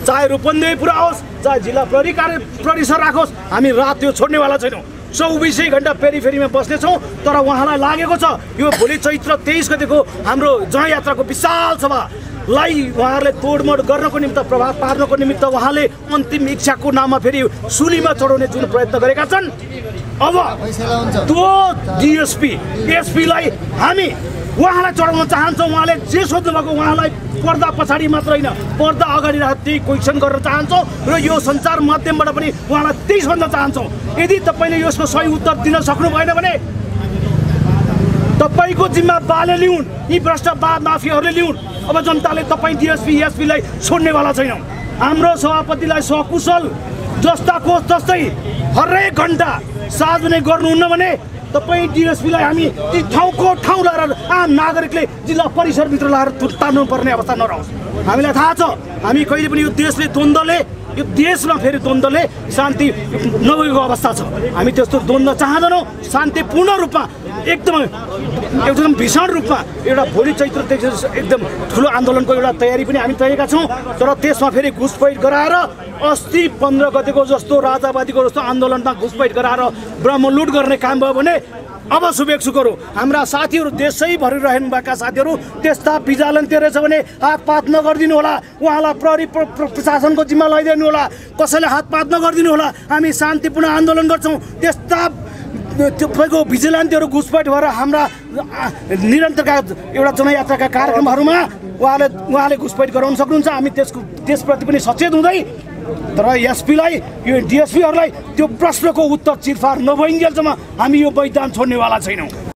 चाहे रूपन्देही पुरा होस्, चाहे जिल्ला प्रहरी कार्य परिसर राखोस्, हामी रात त्यो छोड्नेवाला छैनौँ। 24 घण्टा पेरिफेरीमा बस्नेछौँ। तर उहाँलाई लागेको छ यो भोलि चैत्र 23 गतेको हाम्रो जनयात्राको विशाल सभालाई उहाँहरूले तोडमोड गर्नको निमित्त, प्रभाव पार्नको निमित्त उहाँले अन्तिम इच्छाको नाममा फेरि सुलीमा चढाउने जुन प्रयत्न गरेका छन्, अब त्यो डिएसपी एसपीलाई हामी उहाँलाई चढाउन चाहन्छौँ। उहाँले जे सोध्नु भएको उहाँलाई पर्दा पछाडि मात्र होइन, पर्दा अगाडि राखेर त्यही क्वेसन गर्न चाहन्छौँ र यो सञ्चार माध्यमबाट पनि उहाँलाई त्यही भन्न चाहन्छौँ। यदि तपाईँले यसको सही उत्तर दिन सक्नु भएन भने तपाईँको जिम्मा बाले लिउन्, यी भ्रष्ट माफियाहरूले लिउन्। अब जनताले तपाईँ डिएसपी एसपीलाई छोड्नेवाला छैनौँ। हाम्रो सभापतिलाई सकुशल जस्ताको तस्तै हरेक घन्टा साधने गर्नुहुन्न भने तपाईँ डिएसपीलाई हामी ती ठाउँको ठाउँ लगाएर आम नागरिकले जिल्ला परिसरभित्र लगाएर तान्नुपर्ने अवस्था नरहोस्। हामीलाई थाहा छ हामी कहिले पनि यो देशले द्वन्द्वले, यो देशमा फेरि द्वन्द्वले शान्ति नभएको अवस्था छ। हामी त्यस्तो द्वन्द्व चाहँदैनौँ। शान्तिपूर्ण रूपमा एकदम भीषण रूपमा एउटा भोलि चैत्र एकदम ठुलो आन्दोलनको एउटा तयारी पनि हामी तयारीका छौँ। तर त्यसमा फेरि घुसपैठ गराएर अस्ति 15 गतेको जस्तो राजावादीको जस्तो आन्दोलनमा घुसपैठ गराएर ब्रह्मलुट गर्ने काम भयो भने अब शुभेच्छुकहरू हाम्रा साथीहरू देशैभरि रहनुभएका साथीहरू त्यस्ता बिजालन्त्य रहेछ भने हातपात नगरिदिनु होला। उहाँलाई प्रहरी प्रशासनको जिम्मा लगाइदिनु होला। कसैले हातपात नगरिदिनु होला। हामी शान्तिपूर्ण आन्दोलन गर्छौँ। त्यस्ता तपाईँको भिजिलेन्टहरू घुसपैठ भएर हाम्रा निरन्तरका एउटा जनयात्राका कार्यक्रमहरूमा उहाँले घुसपैठ गराउन सक्नुहुन्छ। हामी त्यसप्रति पनि सचेत हुँदै तर एसपीलाई यो डिएसपीहरूलाई त्यो प्रश्नको उत्तर चिरफार नभइन्जेलसम्म हामी यो मैदान छोड्नेवाला छैनौँ।